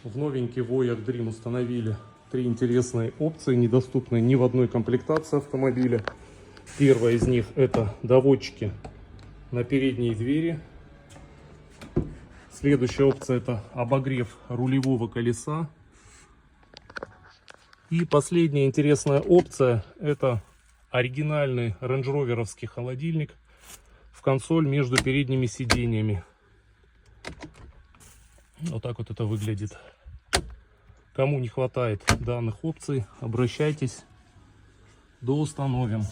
В новенький Voyage Dream установили 3 интересные опции, недоступные ни в одной комплектации автомобиля. Первая из них — это доводчики на передние двери. Следующая опция — это обогрев рулевого колеса. И последняя интересная опция — это оригинальный рейндж-роверовский холодильник в консоль между передними сиденьями. Вот так вот это выглядит. Кому не хватает данных опций, обращайтесь, доустановим.